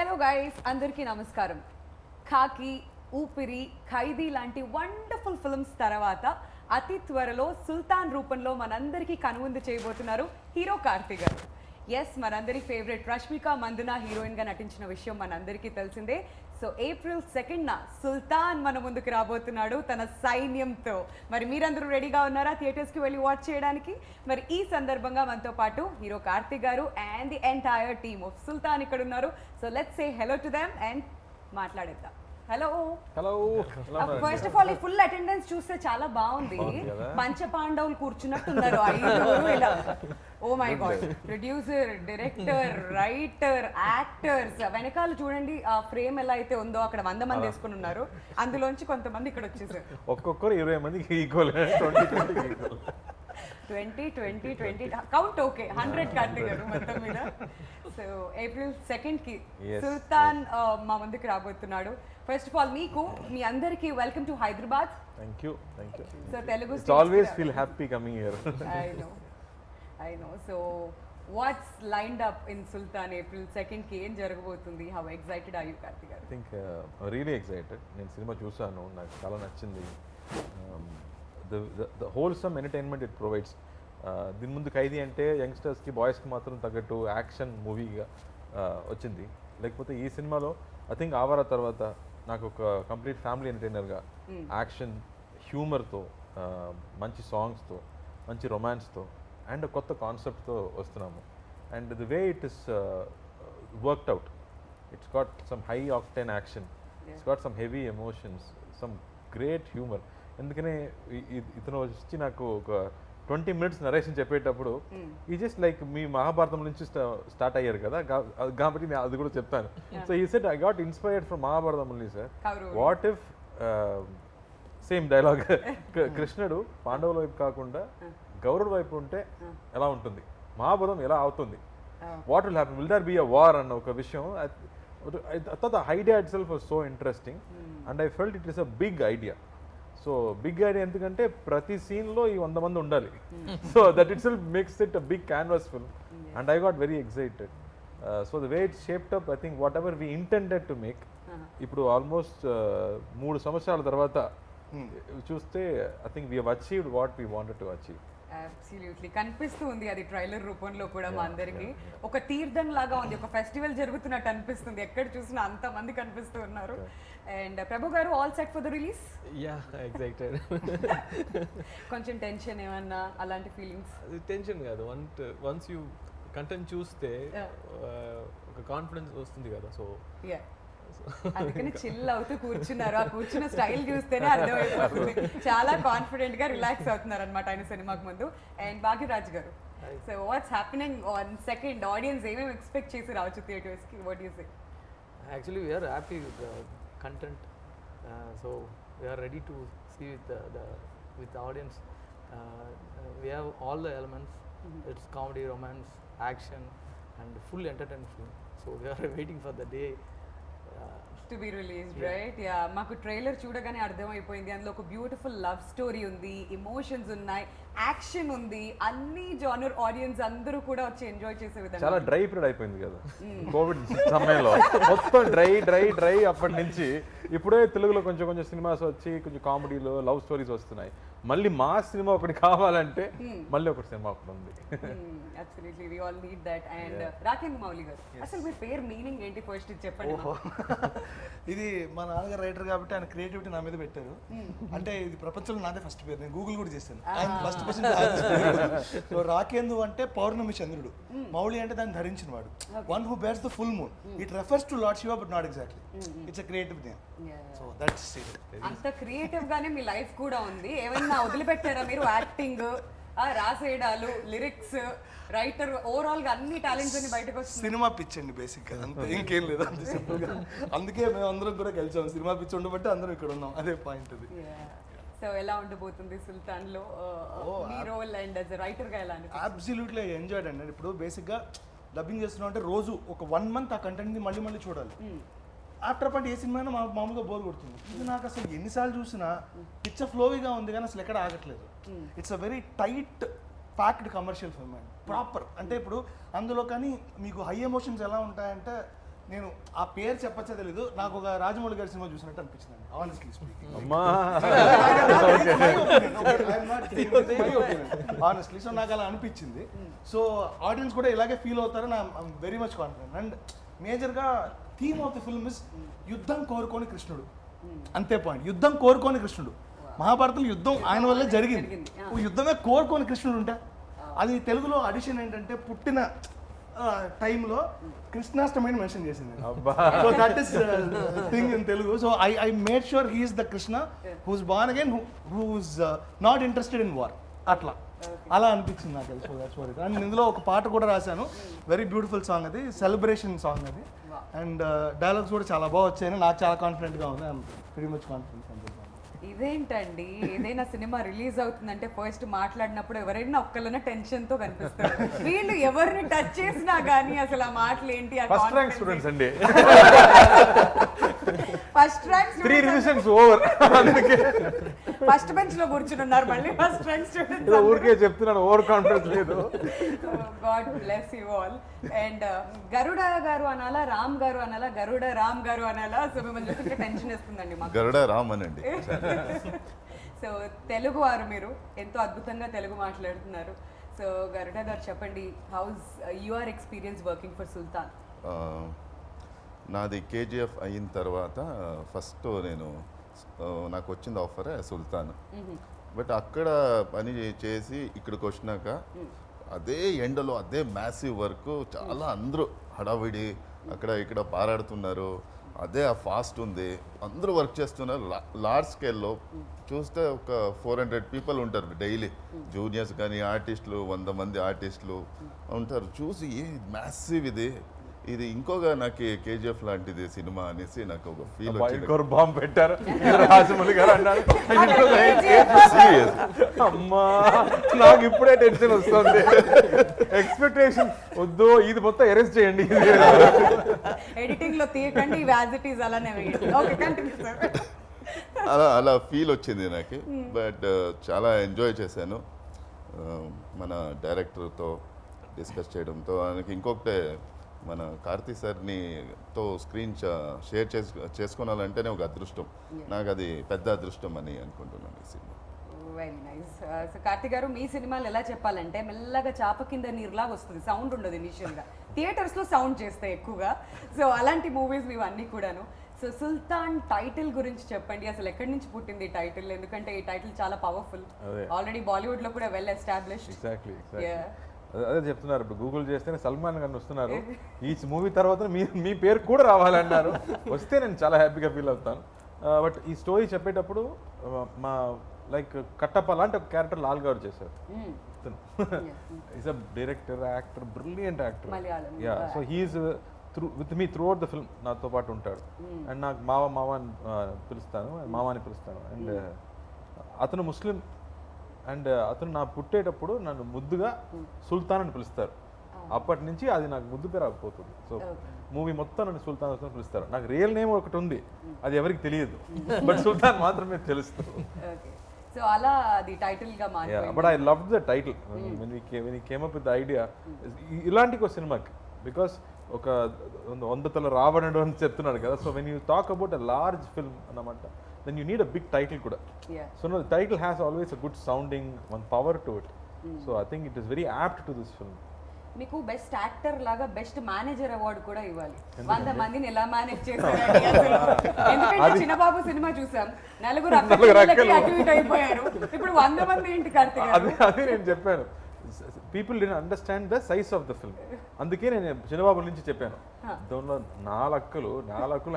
Hello guys, అందరికీ నమస్కారం. ఖాకీ, ఊపిరి, ఖైదీ లాంటి వండర్ఫుల్ ఫిల్మ్స్ తర్వాత అతి త్వరలో సుల్తాన్ రూపంలో మనందరికీ కనువిందు చేయబోతున్నారు హీరో కార్తీ గారు. ఎస్, మనందరి ఫేవరెట్ రష్మిక మందన హీరోయిన్గా నటించిన విషయం మనందరికీ తెలిసిందే. సో ఏప్రిల్ 2న సుల్తాన్ మన ముందుకు రాబోతున్నాడు తన సైన్యంతో. మరి మీరందరూ రెడీగా ఉన్నారా థియేటర్స్కి వెళ్ళి వాచ్ చేయడానికి? మరి ఈ సందర్భంగా మనతో పాటు హీరో కార్తీ గారు and the entire team of Sultan ఇక్కడ ఉన్నారు. So let's say hello to them and మాట్లాడేద్దాం. Hello hello. First of all ఈ ఫుల్ అటెండెన్స్ చూస్తే చాలా బాగుంది. పంచపాండవులు కూర్చున్నట్టున్నారు ఐదుగురు ఇలా. Oh my god, producer, director, writer, actors, వెనకాల చూడండి ఆ ఫ్రేమ్ ఎలా అయితే ఉందో అక్కడ 100 మంది వేసుకుని ఉన్నారు. అందులోంచి కొంతమంది ఇక్కడ వచ్చేసారు. ఒక్కొక్కరు 20 మందికి ఈక్వల్. 20 కౌంట్ ఓకే, 100 కార్తీ గారు మొత్తం మీద. సో ఏప్రిల్ 2కి సుల్తాన్ మా ముందుకు రాబోతున్నాడు. ఫస్ట్ ఆఫ్ ఆల్ మీకు మీ అందరికి welcome to Hyderabad. Thank you. So Telugu always feel happy coming here. I know. So what's lined up in Sultan April 2nd ki em jaragabothundi? How excited are you, Karthi garu? I think really excited. నేను cinema చూసాను, నాకు చాలా నచ్చింది. The wholesome entertainment it provides. దీని ముందు ఖైదీ అంటే యంగ్స్టర్స్కి, బాయ్స్కి మాత్రం తగ్గట్టు యాక్షన్ మూవీగా వచ్చింది. లేకపోతే ఈ సినిమాలో ఐ థింక్ ఆవారా తర్వాత నాకు ఒక కంప్లీట్ ఫ్యామిలీ ఎంటర్టైనర్గా యాక్షన్, హ్యూమర్తో, మంచి సాంగ్స్తో, మంచి రొమాన్స్తో అండ్ కొత్త కాన్సెప్ట్తో వస్తున్నాము. And the way it is worked out, it's got some high octane action, it's got some heavy emotions, some great humour. ఎందుకనే ఇతను వచ్చి నాకు ఒక 20 minutes నరేషన్ చెప్పేటప్పుడు ఈ జస్ట్ లైక్ మీ మహాభారతం నుంచి స్టార్ట్ అయ్యారు కదా, కాబట్టి నేను అది కూడా చెప్తాను. సో ఈ set I got inspired from Mahabharatam only sir. What if same dialogue కృష్ణుడు పాండవుల వైపు కాకుండా గౌరవుల వైపు ఉంటే ఎలా ఉంటుంది, మహాభారతం ఎలా అవుతుంది, what will happen, will there be a war అన్న ఒక విషయం. The idea itself was so interesting and I felt it is a big idea. So big idea ఎందుకంటే ప్రతి సీన్లో ఈ 100 మంది ఉండాలి. So that itself makes it a big canvas film and I got very excited. So the way it shaped up, I think whatever we intended to make, ఇప్పుడు almost 3 సంవత్సరాల తర్వాత చూస్తే I think we have achieved what we wanted to achieve. Absolutely కనిపిస్తుంది అది trailer రూపంలో కూడా మా అందరికి. ఒక తీర్థం లాగా ఉంది, ఒక ఫెస్టివల్ జరుగుతున్నట్టు అనిపిస్తుంది. ఎక్కడ చూసినా అంత మంది కనిపిస్తూ ఉన్నారు. అండ్ ప్రభు గారు, all set for the release? Yeah, excited. కొంచెం టెన్షన్ ఏమన్నా అలాంటి ఫీలింగ్స్? టెన్షన్ కాదు, వన్స్ యూ కంటెంట్ చూస్తే ఒక కాన్ఫిడెన్స్ వస్తుంది కదా. సో అందుకని చిల్ అవుతూ కూర్చున్నారు. ఆ కూర్చున్న స్టైల్ చూస్తేనే అర్థమైపోతుంది చాలా కాన్ఫిడెంట్ గా రిలాక్స్ అవుతున్నారు అనమాట ఆయన సినిమాకి ముందు. అండ్ భాగ్యరాజ్ గారు, so what's happening on second? Audience ఏమేమి ఎక్స్పెక్ట్ చేసి రావచ్చు థియేటర్స్ కి? What you say? Actually we're happy with the content. So we're ready to see with audience. We have all the elements. It's comedy, romance, action and full entertainment film. So we're waiting for the day to be released, right? Yeah, మాకు trailer చూడగానే అర్థమైపోయింది. అందులో ఒక beautiful love story ఉంది, emotions ఉన్నాయి, action ఉంది, అన్ని genre audience అందరూ కూడా వచ్చి ఎంజాయ్ చేసే విధంగా. చాలా డ్రై పీరియడ్ అయిపోయింది కదా కోవిడ్ సమయంలో, మొత్తం డ్రై. అప్పటి నుంచి ఇప్పుడే తెలుగులో కొంచెం సినిమాస్ వచ్చి కొంచెం కామెడీలో లవ్ స్టోరీస్ వస్తున్నాయి. మళ్ళీ మా సినిమా ఒకటి కావాలంటే మళ్ళీ ఒకటి సినిమా ఒకటి ఉంది. Absolutely, we all need that. And Rakendra Mouli గారు, అసలు మీ పేరు మీనింగ్ ఏంటి ఫస్ట్ చెప్పండి. ఇది మా నాన్నగారు రైటర్ కాబట్టి ఆయన క్రియేటివిటీ నా మీద పెట్టారు. అంటే ఇది ప్రపంచంలో నాదే ఫస్ట్ పేరు, నేను గూగుల్ కూడా చేశాను. ఆయన ఫస్ట్ పర్సన్. సో రాకేందు అంటే పౌర్ణమి చంద్రుడు, మౌళి అంటే దాన్ని ధరించిన వాడు, one who bears the full moon. It refers to lord Shiva but not exactly. It's a creative name. So that's it. అంత క్రియేటివ్ గానే మీ లైఫ్ కూడా ఉంది. ఏమైనా వదిలిపెట్టారా మీరు? యాక్టింగ్, రాసేయడాలు, లిరిక్స్, రైటర్, ఓవరాల్ గా అన్ని టాలెంట్స్ అన్ని బయటకు వస్తుంది. సినిమా పిచ్ అండి బేసిక్ గా, అంతే, ఇంకేం లేదు, అంతే సింపుల్ గా. అందుకే మేము అందరం కూడా కలిసాం. సినిమా పిచ్ ఉండబట్టి అందరం ఇక్కడ ఉన్నాం, అదే పాయింట్ అది. సో ఎలా ఉండబోతుంది సుల్తాన్ లో మీ రోల్ అండ్ యాజ్ రైటర్ గా ఎలా అనిపిస్తుంది? అబ్సల్యూట్లీ ఎంజాయ్డ్ అండి. ఇప్పుడు బేసిక్ గా డబ్బింగ్ చేస్తున్నాం అంటే రోజు ఒక 1 month ఆ కంటెంట్ ని మళ్ళీ చూడాలి. ఆఫ్టర్ పాయింట్ ఏ సినిమా అయినా మామూలుగా బోర్ కొడుతుంది. ఇది నాకు అసలు ఎన్నిసార్లు చూసినా పిక్చర్ ఫ్లోగా ఉంది కానీ అసలు ఎక్కడ ఆగట్లేదు. It's a very tight packed commercial film అండి, ప్రాపర్. అంటే ఇప్పుడు అందులో కానీ మీకు హై ఎమోషన్స్ ఎలా ఉంటాయంటే నేను ఆ పేరు చెప్పచ్చా తెలీదు, నాకు ఒక రాజమౌళి గారి సినిమా చూసినట్టు అనిపించింది ఆనెస్ట్లీ స్పీకింగ్. అమ్మా ఆనెస్ట్లీ సో నాకు అలా అనిపించింది. సో ఆడియన్స్ కూడా ఇలాగే ఫీల్ అవుతారని I'm very much confident. And మేజర్గా theme of the film is యుద్ధం కోరుకోని కృష్ణుడు, అంతే పాయింట్. యుద్ధం కోరుకోని కృష్ణుడు. మహాభారతంలో యుద్ధం ఆయన వల్లే జరిగింది. యుద్ధమే కోరుకోని కృష్ణుడు ఉంటే అది తెలుగులో అడిషన్ ఏంటంటే పుట్టిన టైంలో కృష్ణాష్టమిని మెన్షన్ చేసింది. So that is thing in Telugu. So I made sure he's the Krishna who's born again, who's not interested in war. అట్లా అలా అనిపించింది నాకు. So that's what it. And ఇందులో ఒక పాట కూడా రాశాను, వెరీ బ్యూటిఫుల్ సాంగ్, అది సెలబ్రేషన్ సాంగ్ అది. అండ్ డైలాగ్స్ కూడా చాలా బాగా వచ్చాయని నాకు చాలా కాన్ఫిడెంట్గా ఉంది. I'm very much confident. ఇదేంటండి, ఏదైనా సినిమా రిలీజ్ అవుతుందంటే ఫస్ట్ మాట్లాడినప్పుడు ఎవరైనా ఒక్కళ్ళన టెన్షన్ తో కనిపిస్తారు. వీళ్ళు ఎవరిని టచ్ చేసినా గానీ అసలు ఆ మాటలు ఏంటి, ఫస్ట్ ర్యాంక్ స్టూడెంట్స్ అండి, first rank 3 revisions over, first bench లో కూర్చుని ఉన్నారు మళ్ళీ ఫస్ట్ ర్యాంక్ స్టూడెంట్స్. ఊరికే చెప్తున్నాను, ఓవర్ కాన్ఫిడెన్స్ లేదు. God bless you all. And Garuda గారు అనాలా, రామ్ గారు అనాలా, గరుడ రామ్ గారు అనాలా? సో మిమ్మల్ని చూస్తుంటే టెన్షన్ వేస్తుందండి మాకు. గరుడ రామ్ అనండి. సో తెలుగు వారు, మీరు ఎంతో అద్భుతంగా తెలుగు మాట్లాడుతున్నారు. సో గరుడ గారు చెప్పండి, how's your experience working for Sultan? నాది కేజీఎఫ్ అయిన తర్వాత ఫస్ట్ నేను నాకు వచ్చింది ఆఫరే సుల్తాన్. బట్ అక్కడ పని చేసి ఇక్కడికి వచ్చినాక అదే ఎండలో అదే మ్యాసివ్ వర్క్, చాలా అందరూ హడావిడి అక్కడ ఇక్కడ పారాడుతున్నారు, అదే ఆ ఫాస్ట్ ఉంది, అందరూ వర్క్ చేస్తున్నారు. లార్జ్ స్కేల్లో చూస్తే ఒక 400 పీపుల్ ఉంటారు డైలీ, జూనియర్స్ కానీ ఆర్టిస్టులు 100 మంది ఆర్టిస్టులు ఉంటారు. చూసి ఏ మ్యాసివ్ ఇది ఇంకోగా నాకు కేజీఎఫ్ లాంటిది సినిమా అనేసి నాకు ఒక ఫీల్ వచ్చింది. బాంబు పెట్టారు రాజమౌళి గారు అన్నారు. అమ్మా నాకు ఇప్పుడే టెన్షన్ వస్తుంది. ఎక్స్పెక్టేషన్ వద్దు, ఇది మొత్తం అరెస్ట్ చేయండి, ఎడిటింగ్ లో తీయకండి, యాజ్ ఇట్ ఈస్ అలానే వేయండి. Okay, continue sir. అలా ఫీల్ వచ్చింది నాకు. బట్ చాలా ఎంజాయ్ చేశాను మన డైరెక్టర్తో డిస్కస్ చేయడంతో. ఆయనకి ఇంకొకటే, మన కార్తీ సార్ని తో స్క్రీన్ షేర్ చేసుకోవాలంటేనే ఒక అదృష్టం. నాకు అది పెద్ద అదృష్టం అని అనుకుంటున్నాను ఈ cinema. Very nice. So Karthik గారు, మీ సినిమాలు ఎలా చెప్పాలంటే మెల్లగా చాప కింద నీరులాగా వస్తుంది, సౌండ్ ఉండదు ఇనిషియల్గా, థియేటర్స్లో సౌండ్ చేస్తాయి ఎక్కువగా. సో అలాంటి మూవీస్ ఇవి అన్నీ కూడాను. సో సుల్తాన్ టైటిల్ గురించి చెప్పండి, అసలు ఎక్కడి నుంచి పుట్టింది ఈ టైటిల్? ఎందుకంటే ఈ టైటిల్ చాలా పవర్ఫుల్, ఆల్రెడీ బాలీవుడ్ లో కూడా వెల్ ఎస్టాబ్లిష్డ్. ఎగ్జాక్ట్లీ అదే చెప్తున్నారు. ఇప్పుడు గూగుల్ చేస్తేనే సల్మాన్ గారు వస్తున్నారు, ఈ మూవీ తర్వాత మీ పేరు కూడా రావాలన్నారు. వస్తే నేను చాలా హ్యాపీగా ఫీల్ అవుతాను. బట్ ఈ స్టోరీ చెప్పేటప్పుడు మా లైక్ కట్టప్ప లాంటి ఒక క్యారెక్టర్ లాల్ గారు చేశారు. Is a director, actor, brilliant actor. Yeah, so he's with me throughout the film, నాతో పాటు ఉంటాడు. అండ్ నాకు మావ అని పిలుస్తాను, మామని పిలుస్తాను. అండ్ అతను ముస్లిం. అండ్ అతను నా పుట్టేటప్పుడు నన్ను ముద్దుగా సుల్తాన్ అని పిలుస్తారు. అప్పటి నుంచి అది నాకు ముద్దు పేరు అయిపోతుంది. సో మూవీ మొత్తం నన్ను సుల్తాన్ అని పిలుస్తారు. నాకు రియల్ నేమ్ ఒకటి ఉంది, అది ఎవరికి తెలియదు, బట్ సుల్తాన్ మాత్రమే తెలుస్తుంది. సో అలా అది టైటిల్ గా మారింది. But I love the title when we came up with the idea. ఇలాంటి ఒక సినిమాకి, బికాస్ ఒక 100 తల రావణుడు అని చెప్తున్నాడు కదా. So when you talk about a large film అన్నమాట, then you need a big title kuda. So no, the title has always a good sounding, one power to it. So I think it is very apt to this film. మీకు best actor లాగా best manager award కూడా ఇవ్వాలి. 100 మందిని ఎలా manage చేశారండి అసలు. ఎందుకంటే చిన్నబాబు cinema చూసాం, నలుగురు అటు ఇటు అయిపోయారు, ఇప్పుడు 100 మంది ఏంటి కార్తీక్ గారు? అదే నేను చెప్పాను, people did understand the size of the film. అందుకే నేను చిన్నబాబు నుంచి చెప్పాను, దానిలో 4 అక్కలు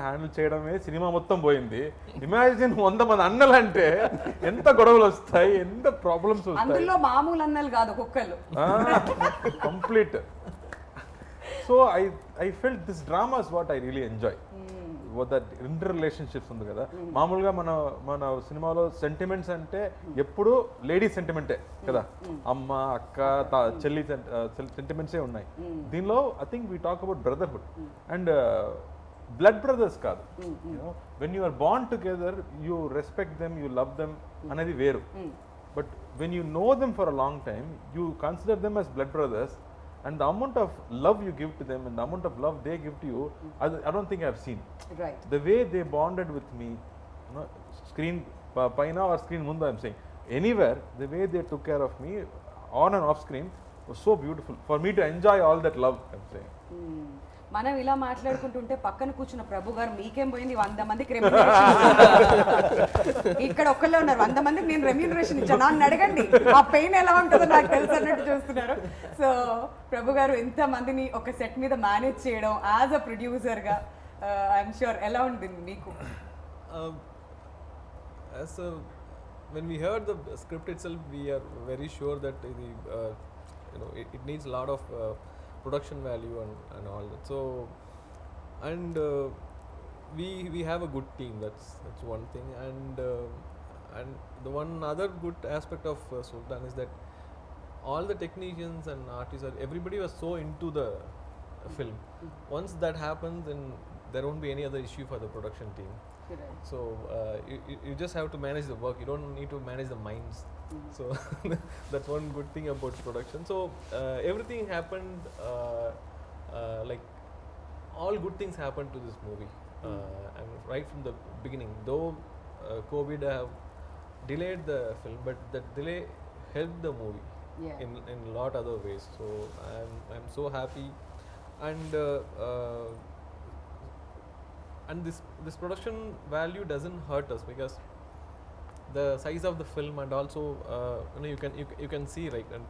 హ్యాండిల్ చేయడమే సినిమా మొత్తం పోయింది. ఇమాజిన్ 100 మంది అన్నలు అంటే ఎంత గొడవలు వస్తాయి, ఎంత ప్రాబ్లమ్స్ వస్తాయి. అందులో మామూలు అన్నలు కాదు, ఒక్కళ్ళు complete. So I felt this drama is what I really enjoy. That inter relationships ఉంది కదా. మామూలుగా మన సినిమాలో సెంటిమెంట్స్ అంటే ఎప్పుడు లేడీ సెంటిమెంటే కదా, అమ్మ అక్క చెల్లి సెంటిమెంట్సే ఉన్నాయి. దీనిలో I think we talk about brotherhood and blood brothers కాదు. When you are bond together, you respect them, you love them అనేది వేరు. But when you know them for a long time, you consider them as blood brothers and the amount of love you give to them and the amount of love they give to you, I don't think I've seen. Right. The way they bonded with me, screen paina or screen mundu, I'm saying, anywhere, the way they took care of me on and off screen was so beautiful for me to enjoy all that love, I'm saying. మనం ఇలా మాట్లాడుకుంటుంటే పక్కన కూర్చున్న ప్రభు గారు మీకేం పోయింది 100 మందికి ఇక్కడ ఒక్కళ్ళే ఉన్నారు 100 మందికి నేను రెమ్యూనరేషన్ ఇచ్చాను నన్ను అడగండి ఆ పెయిన్ ఎలా ఉంటుందో నాకు తెలుసు అన్నట్టు చూస్తున్నారు. సో ప్రభు గారు ఎంత మందిని ఒక సెట్ మీద మేనేజ్ చేయడం యాజ్ అ ప్రొడ్యూసర్గా ఐఎమ్ షూర్ ఎలా ఉంటుంది మీకు? When we heard the script itself, we are very sure that it needs a lot of production value and all that. So, and we have a good team. That's one thing. And the one other good aspect of Sultan is that all the technicians and artists, everybody was so into the film. Once that happens, then there won't be any other issue for the production team. So you just have to manage the work. You don't need to manage the minds. So that's one good thing about production. So everything happened like all good things happened to this movie. And right from the beginning, though COVID have delayed the film, but that delay helped the movie in a lot other ways. So I'm so happy, and this production value doesn't hurt us because the size of the film, and also you can see, right, and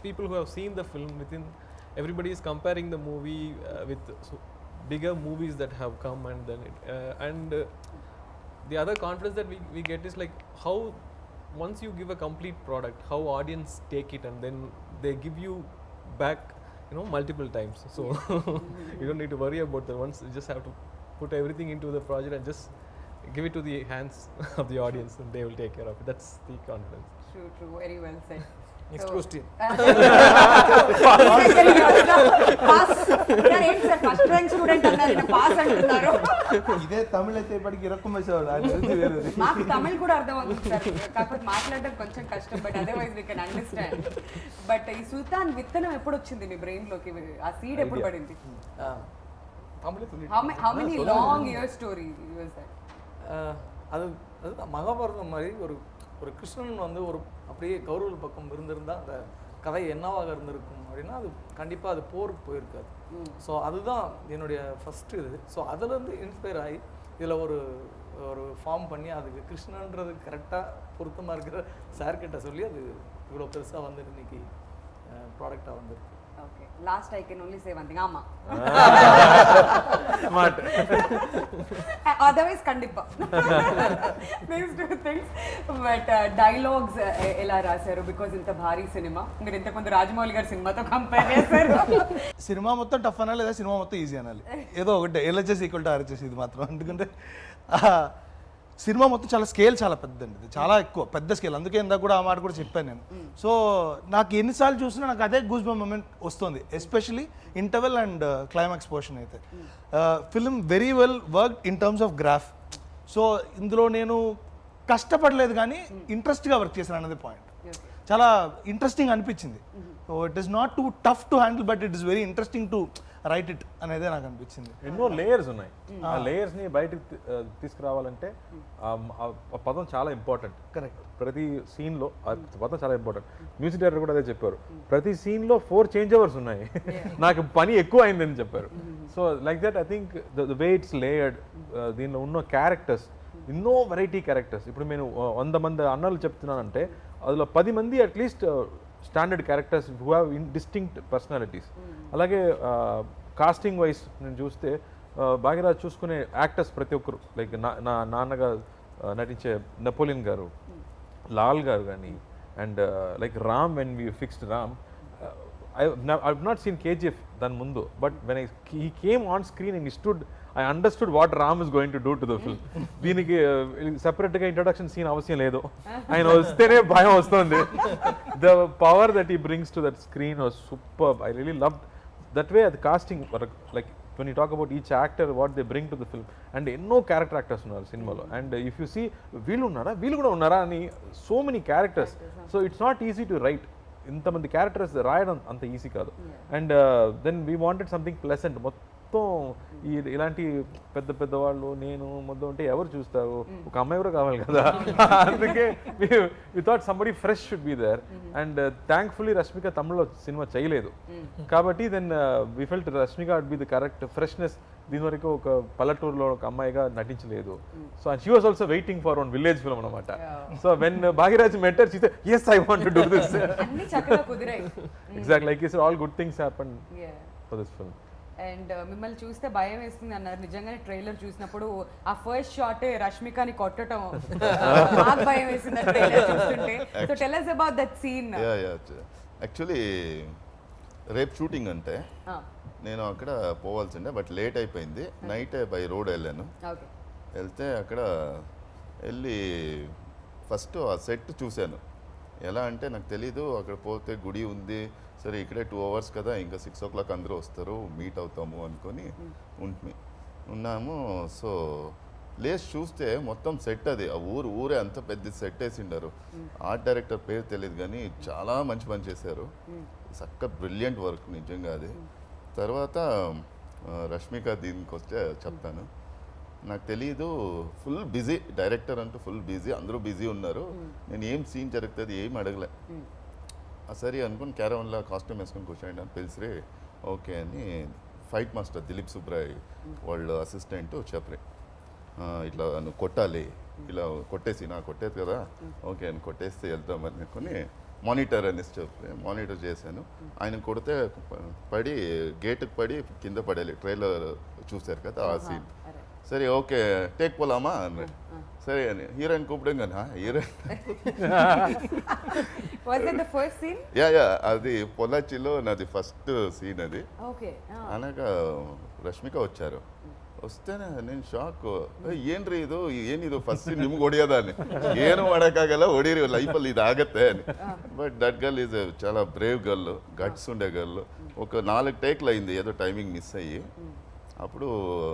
people who have seen the film, within everybody is comparing the movie with bigger movies that have come, and then the other confidence that we get is like how once you give a complete product, how audience take it, and then they give you back multiple times. So you don't need to worry about that. Once you just have to put everything into the project and just give it to the hands of the audience, and they will take care of it. That's the confidence. True, very well said. Next question. First rank student అన్నారు pass అంటున్నారు. ఇదే తమిళ అయితే ఇప్పటికి ఇరక్కుమేసేవాడు ఆయన వేరేది. మాకు తమిళ్ కూడా అర్థం అవుతుంది సార్, కాకపోతే మాట్లాడడం కొంచెం కష్టం, but otherwise we can understand. But ఈ సుల్తాన్ విత్తనం ఎప్పుడు వచ్చింది మీ బ్రెయిన్ లోకి? ఆ సీడ్ ఎప్పుడు పడింది? How many long year story was that? அது அதுதான் மகாபாரதம் மாதிரி ஒரு கிருஷ்ணன் வந்து ஒரு அப்படியே கௌரவ பக்கம் இருந்திருந்தால் அந்த கதை என்னவாக இருந்திருக்கும் அப்படின்னா அது கண்டிப்பாக அது போருக்கு போயிருக்காது. ஸோ அதுதான் என்னுடைய ஃபஸ்ட்டு இது. ஸோ அதுலேருந்து இன்ஸ்பயர் ஆகி இதில் ஒரு ஃபார்ம் பண்ணி அதுக்கு கிருஷ்ணன்றது கரெக்டாக பொருத்தமாக இருக்கிற சார்கிட்ட சொல்லி அது இவ்வளோ பெருசாக வந்து இன்னைக்கு ப்ராடக்டாக வந்துருக்கு. Okay, last I can only say one thing, Amma. Smart. Otherwise kandipa. These two things. But dialogues ela rasaru because inta bhari cinema. Meer inta kondu Rajamouli garu cinema tho compare chesaru. Cinema మొత్తం tough అనాలి లేదా cinema మొత్తం easy అనాలి, ఏదో ఒకటి LHS equal to RHS ఇది మాత్రం. ఎందుకంటే సినిమా మొత్తం చాలా స్కేల్ చాలా పెద్దండి, ఇది చాలా ఎక్కువ పెద్ద స్కేల్. అందుకే ఇందాక కూడా ఆ మాట కూడా చెప్పాను నేను. సో నాకు ఎన్నిసార్లు చూసినా నాకు అదే గూస్ బంప్ మూమెంట్ వస్తుంది, especially interval and climax portion అయితే. Film very well work in terms of graph. So ఇందులో నేను కష్టపడలేదు కానీ ఇంట్రెస్ట్గా వర్క్ చేశాను అనేది పాయింట్. చాలా ఇంట్రెస్టింగ్ అనిపించింది. So it is not two tough to handle, but it is very interesting to right it అనేదే నాకు అనిపించింది. ఎన్నో లేయర్స్ ఉన్నాయి, ఆ లేయర్స్ ని బయటకు తీసుకురావాలంటే ఆ పదం చాలా ఇంపార్టెంట్. కరెక్ట్. ప్రతి సీన్ లో ఆ పదం చాలా ఇంపార్టెంట్. మ్యూజిక్ డైరెక్టర్ కూడా అదే చెప్పారు, ప్రతి సీన్ లో 4 చేంజ్ ఓవర్స్ ఉన్నాయి, నాకు పని ఎక్కువ అయిందని చెప్పారు. So like that I think the way it's layered, దీనిలో ఉన్న క్యారెక్టర్స్ ఎన్నో వెరైటీ క్యారెక్టర్స్. ఇప్పుడు నేను 100 మంది అన్నలు చెప్తున్నానంటే అందులో 10 మంది at least standard characters who have distinct personalities. అలాగే కాస్టింగ్ వైజ్ నేను చూస్తే భాగ్యరాజ్ చూసుకునే యాక్టర్స్ ప్రతి ఒక్కరు, లైక్ నా నాన్నగా నటించే నెపోలియన్ గారు, లాల్ గారు కానీ, and like Ram, when we fixed Ram, I've not seen KGF దాని ముందు, but when he came on screen and he stood, I understood what Ram is going to do to the film. దీనికి సెపరేట్గా introduction scene అవసరం లేదు, ఆయన వస్తేనే భయం వస్తుంది. The power that he brings to that screen was superb. I really loved that way. The casting, like when you talk about each actor, what they bring to the film, and ఎన్నో character actors ఉన్నారు సినిమాలో. And if you see వీళ్ళు ఉన్నారా వీళ్ళు కూడా ఉన్నారా అని, so many characters. So it's not easy to write. ఇంతమంది క్యారెక్టర్స్ రాయడం అంత ఈజీ కాదు. And then we wanted something pleasant. మొత్తం ఇలాంటి పెద్ద పెద్ద వాళ్ళు నేను మొత్తం ఉంటే ఎవరు చూస్తారు, ఒక అమ్మాయి కూడా కావాలి కదా. అందుకే we thought somebody fresh should be there. And thankfully Rashmika తమిళ్లో సినిమా చేయలేదు కాబట్టి then we felt Rashmika would be the correct freshness. దీని వరకు ఒక పల్లెటూరులో ఒక అమ్మాయిగా నటించలేదు. So and she was also waiting for one village film అనమాట. So when Bhagyaraj met her, she said, yes, I want to do this. అన్ని చక్కగా కుదిరాయి. Exactly, like you said, all good things happened for this film. And మిమ్మల్ని చూస్తే భయం వేస్తుంది అన్నారు. నిజంగానే trailer చూసినప్పుడు ఆ ఫస్ట్ షాటే రష్మికని కొట్టడం నాకు భయం వేసింది ట్రైలర్ చూస్తుంటే. So tell us about that scene. Actually రేపు షూటింగ్ అంటే నేను అక్కడ పోవాల్సిండే, బట్ లేట్ అయిపోయింది. నైట్ బై రోడ్ వెళ్ళాను. ఓకే. వెళ్తే అక్కడ వెళ్ళి ఫస్ట్ ఆ సెట్ చూశాను. ఎలా అంటే నాకు తెలీదు, అక్కడ పోతే గుడి ఉంది, సరే ఇక్కడే 2 hours కదా, ఇంకా 6 o'clock అందరూ వస్తారు, మీట్ అవుతాము అనుకొని ఉన్నాము. సో ప్లేస్ చూస్తే మొత్తం సెట్, అది ఆ ఊరే అంత పెద్ద సెట్ వేసిండారు. ఆర్ట్ డైరెక్టర్ పేరు తెలియదు కానీ చాలా మంచి పని చేశారు. చక్క బ్రిలియంట్ వర్క్ నిజంగా అది. తర్వాత రష్మిక దీనికి వస్తే చెప్తాను. నాకు తెలీదు, ఫుల్ బిజీ డైరెక్టర్ అంటూ ఫుల్ బిజీ, అందరూ బిజీ ఉన్నారు. నేను ఏం సీన్ జరుగుతుంది ఏం అడగలే. సరే అనుకుని క్యారవన్లో కాస్ట్యూమ్ వేసుకొని కూర్చోండి అని పిలిచిరే. ఓకే అని ఫైట్ మాస్టర్ దిలీప్ సుబ్రాయ్ వాళ్ళ అసిస్టెంట్ చెప్పరే, ఇట్లా నువ్వు కొట్టాలి, ఇలా కొట్టేసి నా కొట్టేది కదా, ఓకే అని కొట్టేస్తే వెళ్తామని అనుకుని మానిటర్ అనేసి చెప్పి మానిటర్ చేశాను. ఆయన కొడితే పడి గేటుకు పడి కింద పడాలి. ట్రైలర్ చూశారు కదా ఆ సీన్. సరే ఓకే టేక్ పోలామా అన్నాడు. సరే అని హీరోయిన్ కూపడంగా హీరోయిన్ యా అది పొలాచిలో నాది ఫస్ట్ సీన్ అది. అనగా ರಶ್ಮಿಕಾ వచ్చారు. ವಸ್ತೇನೆ ನೀನು ಶಾಕ್, ಏನ್ರಿ ಇದು ಏನಿದು ಫಸ್ಟ್ ಸೀನ್ ನಿಮ್ಗೆ ಹೊಡಿಯೋದಾನೆ, ಏನು ಮಾಡೋಕ್ಕಾಗಲ್ಲ, ಹೊಡೀರಿ ಲೈಫಲ್ಲಿ ಇದಾಗತ್ತೆ అని. బట్ దట్ గర్ల్ ఈజ్ చాలా బ్రేవ్ గర్ల్, గట్స్ ఉండే గర్ల్. ఒక 4 టేక్లు అయింది, ఏదో టైమింగ్ మిస్ అయ్యి. అప్పుడు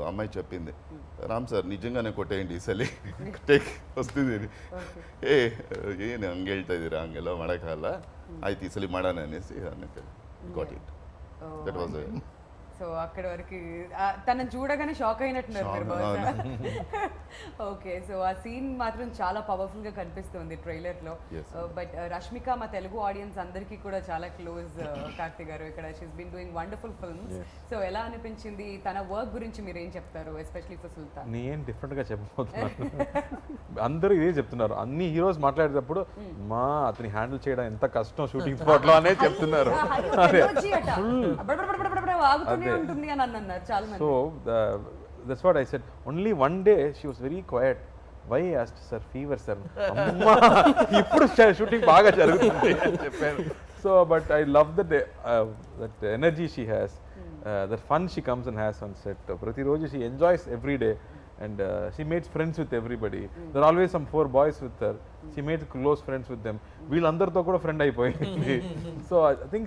అమ్మాయి చెప్పింది, ರಾಮ್ ಸರ್ ನಿಜಂಗಾನೆ ಕೊಟ್ಟೇಂಡಿ ಈ ಸಲ ಟೇಕ್ ವಸ್ತಿದ್ದೀನಿ. ಏನು ಹಂಗೆ ಹೇಳ್ತಾ ಇದ್ದೀರಾ, ಹಂಗೆಲ್ಲ ಮಾಡೋಕ್ಕಾಗಲ್ಲ, ಆಯ್ತು ಈ ಸಲ ಮಾಡೋಣ అనేసి got it. That was so అక్కడ వరకు తనని చూడగానే షాక్ అయినట్టున్నారు మీరు బహుశా. ఓకే, సో ఆ సీన్ మాత్రం చాలా పవర్ఫుల్ గా కనిపిస్తుంది ట్రైలర్ లో. బట్ రష్మిక మా తెలుగు ఆడియన్స్ అందరికీ కూడా చాలా క్లోజ్. కార్తీ గారు ఇక్కడ she's been doing wonderful films. So ఎలా అనిపించింది తన వర్క్ గురించి మీరు ఏం చెప్తారు, ఎస్పెషల్లీ ఫర్ సుల్తాన్? నేను డిఫరెంట్ గా చెప్పబోతున్నాను. అందరూ ఇదే చెప్తున్నారు, అన్ని హీరోస్ మాట్లాడేటప్పుడు మా అతని హ్యాండిల్ చేయడం ఎంత కష్టం షూటింగ్ స్పాట్ లో అనే చెప్తున్నారు. So that's what I said. Only one day she was very quiet. Why I asked, sir, fever sir. Amma ippudu shooting baga jarugutundi ani cheppanu. So but I love that energy she has, that fun she comes and has on set. Prati roju she enjoys every day, and she makes friends with everybody. There are always some 4 boys with her. She made close friends with them. వీళ్ళందరితో కూడా friend అయిపోయింది. So I think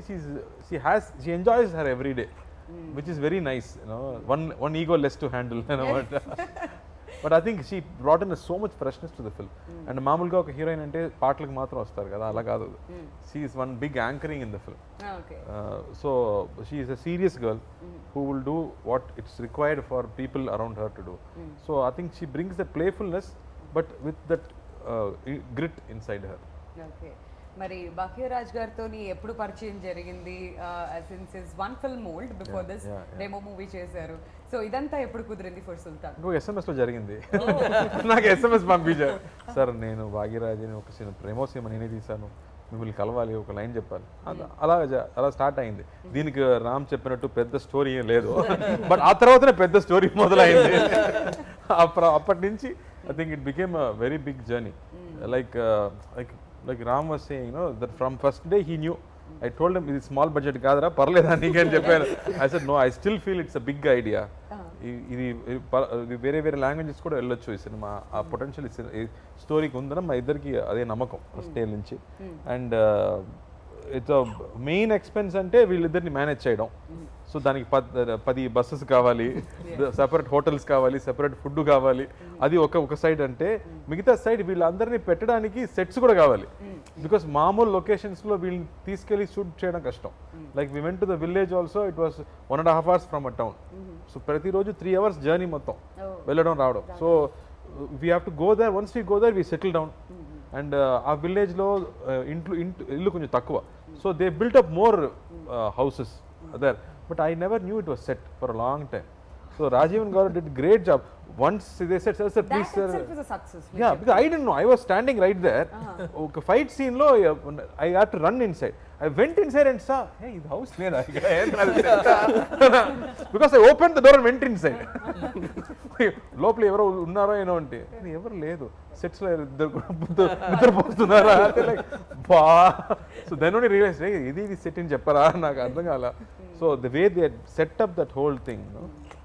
she enjoys her every day, which is very nice, you know. One ego less to handle, you know. But I think she brought in so much freshness to the film. And మామూలుగా ఒక heroine అంటే పాటలకు మాత్రం వస్తారు కదా, అలా కాదు. She is one big anchoring in the film. So she is a serious girl who will do what it's required for people around her to do. So I think she brings that playfulness but with that grit inside her. Okay. మరి భాగ్యరాజ్ గారితో ఎప్పుడు పరిచయం జరిగింది? Since his one film old, before this demo movie చేశారు. So ఇదంతా ఎప్పుడు కుదిరింది for సుల్తాన్? ఇంకో SMS లో జరిగింది. నాకు SMS పంపించారు, సార్ నేను భాగ్యరాజ్ని ఒక సినిమా ప్రేమో సినిమా నేనే తీశాను, మిమ్మల్ని కలవాలి, ఒక లైన్ చెప్పాలి. అలా స్టార్ట్ అయింది. దీనికి రామ్ చెప్పినట్టు పెద్ద స్టోరీ ఏం లేదు, బట్ ఆ తర్వాతనే పెద్ద స్టోరీ మొదలైంది. అప్పటి నుంచి I think it became a very big journey. Like Ram was saying, you know, that from first day he knew. I told him, ఇది స్మాల్ బడ్జెట్ కాదురా, పర్లేదా నీకని చెప్పాను. I said, no, I still feel it's a big idea. ఇది వేరే వేరే languages కూడా వెళ్ళొచ్చు ఈ సినిమా, ఆ పొటెన్షియల్ స్టోరీకి ఉందని మా ఇద్దరికి అదే నమ్మకం ఫస్ట్ డే నుంచి. అండ్ ఇట్స్ మెయిన్ ఎక్స్పెన్స్ అంటే వీళ్ళిద్దరిని మేనేజ్ చేయడం. సో దానికి 10 బస్సెస్ కావాలి, సెపరేట్ హోటల్స్ కావాలి, సెపరేట్ ఫుడ్ కావాలి. అది ఒక సైడ్ అంటే మిగతా సైడ్ వీళ్ళందరినీ పెట్టడానికి సెట్స్ కూడా కావాలి. బికాస్ మామూలు లొకేషన్స్లో వీళ్ళని తీసుకెళ్ళి షూట్ చేయడం కష్టం. Like we went to the village also, it was 1.5 hours from a town. So ప్రతిరోజు 3 hours జర్నీ మొత్తం వెళ్ళడం రావడం. So we have to go there. Once we go there we settle down. And ఆ విలేజ్లో ఇల్లు కొంచెం తక్కువ. So they built up more houses there, but I never knew it was set for a long time. So Rajivan Garu did great job. Once they said, sir, please, That sir. itself is a success. Yeah, because I didn't know. I was standing right there. Okay, fight scene lo, I had to run inside. I went inside and saw, hey, the house leda. Because I opened the door and went inside. లోపల ఎవరో ఉన్నారో ఏనో అంటే ఎవరు లేదు, sets లో నిద్రపోతున్నారా అంటే like బా. So then only realize ఇది సెట్ అని చెప్పరా, నాకు అర్థం కాల. So the way they set up that whole thing,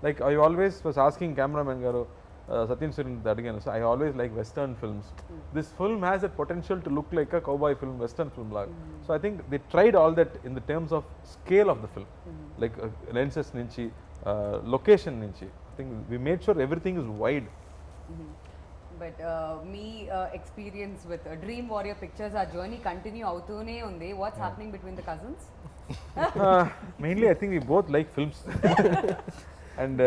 like I always was asking cameraman గారు సత్యన్ సురేన్ అడిగాను. So I always like western films. This film has that potential to look like a cowboy film, western film లాగా. So I think they tried all that in the terms of scale of the film, like lenses నుంచి, location నుంచి. I think we made sure everything is wide. But me experience with Dream Warrior Pictures, our journey continue outune undi. What's happening between the cousins? Mainly I think we both like films. And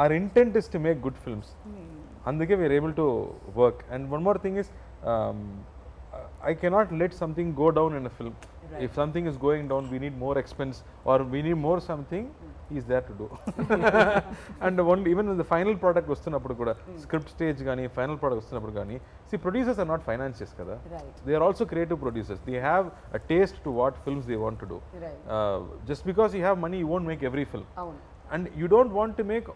our intent is to make good films. Andike we are able to work. And one more thing is, I cannot let something go down in a film. Right. If something is going down, we need more expense or we need more something, he is there to do. And even when the final product వస్తున్నప్పుడు కూడా, script stage కానీ final product వస్తున్నప్పుడు కానీ, see producers are not financiers kada. Right. They are also creative producers. They have a taste to what films they want to do. Right. Just because you have money, you won't make every film. Avunu. And you don't want to make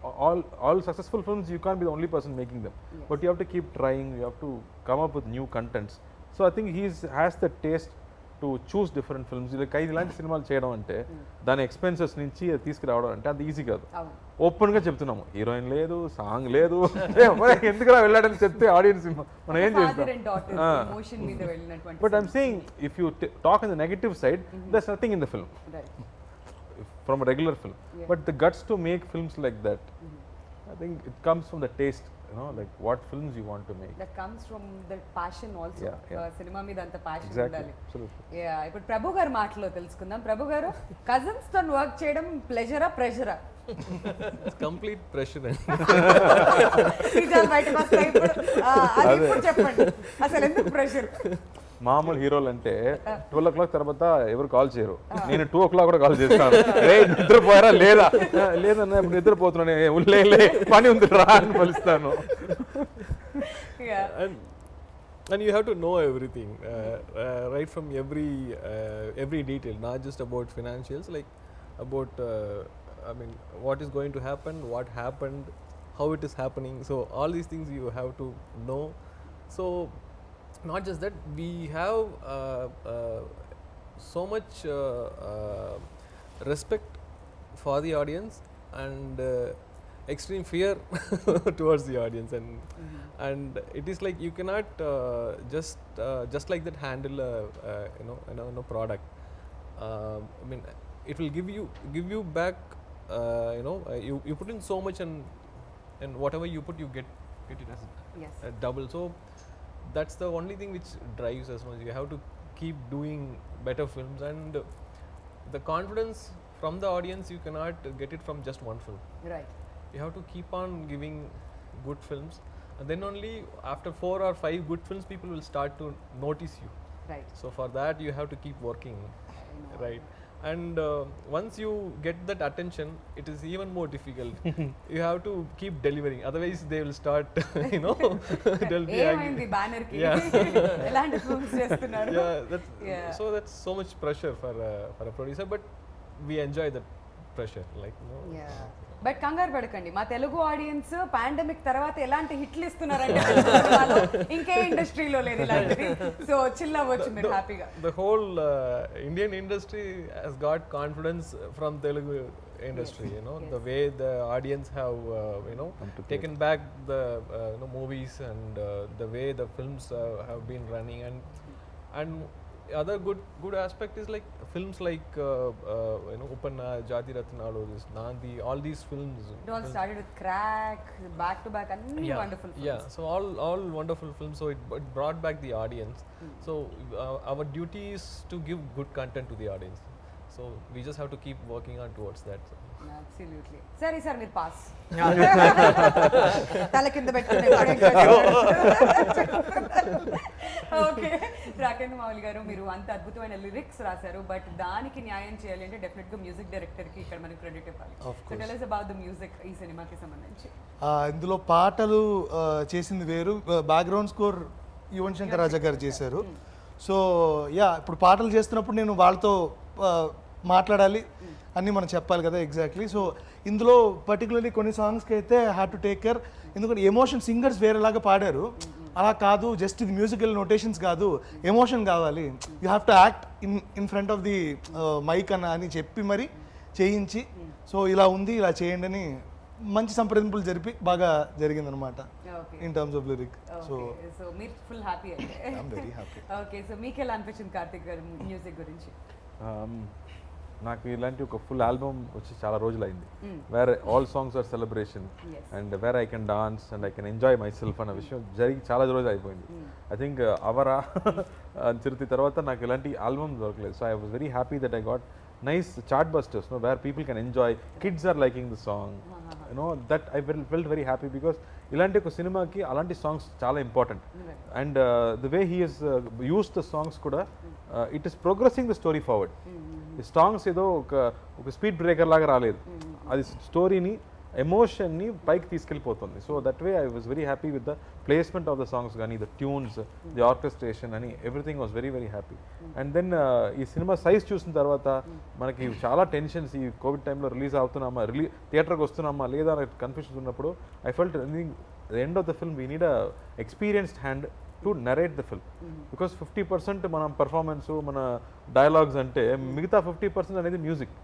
all successful films. You can't be the only person making them. Yes. But you have to keep trying. You have to come up with new contents. So I think he has the taste to choose different films. Like ఇలాంటి సినిమాలు చేయడం అంటే దాని expenses నుంచి తీసుకురావడం అంటే అది easy కాదు. Avunu. ఓపెన్గా చెప్తున్నాము, హీరోయిన్ లేదు, సాంగ్ లేదు, ఎందుకురా వెళ్ళాడని చెప్తే ఆడియన్స్ మనం ఏం Father and daughter చేస్తాం. emotion మీద వెళ్ళినటువంటి. But I'm saying, if you talk on the negative side, there's nothing in the film. Right. From a regular film. Yeah. But the guts to make films like that, I think it comes from the taste, like what films you want to make. That comes from the passion also. Yeah, yeah. Cinema మీద అంత passion Exactly, ఉండాలి. absolutely. Yeah, ఇప్పుడు ప్రభు గారి మాటలో తెలుసుకుందాం. ప్రభు గారు, cousins తో work చేయడం ప్లెజరా ప్రెషరా? It's complete pressure. నిజాలు బయటకు వస్తాయి ఇప్పుడు. అది ఇప్పుడు చెప్పండి, అసలు ఎందుకు ప్రెషర్? మామూలు హీరోలు అంటే 12 o'clock తర్వాత ఎవరు కాల్ చేయరు. నేను 2 o'clock కూడా కాల్ చేస్తాను. రే నిద్రపోయారా లేదా? లేదన్నా ఇప్పుడు నిద్రపోతున్నాను, లే పని ఉంది రా అని పిలుస్తాను. Yeah. And you have to know everything, right from every detail, not just about financials, like about I mean, what is going to happen, what happened, how it is happening. So all these things you have to know. So not just that, we have so much respect for the audience and extreme fear towards the audience, and it is like you cannot just like that handle a product. I mean, it will give you back. You put in so much, and whatever you put, you get it as Yes. double. So that's the only thing which drives us much. You have to keep doing better films, and the confidence from the audience you cannot get it from just one film. Right. You have to keep on giving good films, and then only after 4 or 5 good films people will start to notice you. Right. So for that you have to keep working, right? And once you get that attention, it is even more difficult. You have to keep delivering, otherwise they will start they'll be ఏమైంది banner కి? Yeah. ఎలాంటి films చేస్తున్నారు? Yeah. So that's so much pressure for a producer, but we enjoy that pressure, like but కంగారు పడకండి, మా Telugu audience pandemic తర్వాత ఎలాంటి హిట్లు ఇస్తున్నారంటే ఇంకే ఇండస్ట్రీలో లేదు ఇలాంటిది. సో చిల్ అవ్వచ్చు మీరు హ్యాపీగా. The whole Indian industry has got confidence from Telugu industry. Yes. The way the audience have taken back the movies, and the way the films have been running, and other good aspect is like films like you know Upanna, Jati Ratnalu, this Nandi, all these films. It all started with Crack, back to back, and wonderful films. Yeah, so all wonderful films. So it brought back the audience. So our duty is to give good content to the audience. So we just have to keep working on towards that. So. Absolutely. సరే sir మీరు pass Yeah. తల కింద పెట్టుకుని okay. Rakendra Mouli గారు, మీరు అంత అద్భుతమైన lyrics రాశారు, బట్ దానికి న్యాయం చేయాలి అంటే డెఫినెట్ గా మ్యూజిక్ డైరెక్టర్ కి ఇక్కడ మనకి క్రెడిట్ ఇవ్వాలి. So tell us about the music ఈ సినిమాకి సంబంధించి. ఇందులో పాటలు చేసింది వేరు, బ్యాక్గ్రౌండ్ స్కోర్ యువన్ శంకర్ రాజా గారు చేశారు. సో యా, ఇప్పుడు పాటలు చేస్తున్నప్పుడు నేను వాళ్ళతో మాట్లాడాలి అన్నీ మనం చెప్పాలి కదా ఎగ్జాక్ట్లీ. సో ఇందులో పర్టికులర్లీ కొన్ని సాంగ్స్కి అయితే హ్యాడ్ టు టేక్ కేర్, ఎందుకంటే ఎమోషన్ సింగర్స్ వేరేలాగా పాడారు, అలా కాదు, జస్ట్ ఇది మ్యూజికల్ నోటేషన్స్ కాదు, ఎమోషన్ కావాలి, you have to act in front of the mic అని చెప్పి మరి చేయించి, సో ఇలా ఉంది ఇలా చేయండి అని మంచి సంప్రదింపులు జరిపి బాగా జరిగిందనమాట in terms of lyric. So so మీరు ఫుల్ హ్యాపీ అయితే. I'm very happy. Okay, so మీకు ఎలా అనిపించింది కార్తిక్ గారు మ్యూజిక్ గురించి? నాకు ఇలాంటి ఒక ఫుల్ ఆల్బమ్ వచ్చి చాలా రోజులు అయింది, where all songs are celebration and where I can dance and I can enjoy myself అన్న విషయం జరిగి చాలా రోజులు అయిపోయింది. ఐ థింక్ అవరా చిరుతి తర్వాత నాకు ఇలాంటి ఆల్బమ్ దొరకలేదు. So I was very happy that I got nice chart busters, no, where people can enjoy, kids are liking the song, you know, that I felt very happy because ilanti oka cinema ki alanti songs chaala important, and the way he has used the songs kuda it is progressing the story forward. The songs edo oka speed breaker laga raaledu, adi story ni emotion ని పైకి తీసుకెళ్ళిపోతుంది. So that way I was very happy with the placement of the songs కానీ, the tunes, the orchestration అని everything was very very happy. And then ఈ cinema size చూసిన తర్వాత మనకి చాలా టెన్షన్స్, ఈ కోవిడ్ టైంలో రిలీజ్ అవుతున్నామా, థియేటర్కి వస్తున్నామా లేదా అనే కన్ఫ్యూషన్స్ ఉన్నప్పుడు I felt the end of the film we need a experienced hand to narrate the film, because 50% మనం పర్ఫార్మెన్స్, మన డైలాగ్స్ అంటే మిగతా 50% అనేది మ్యూజిక్,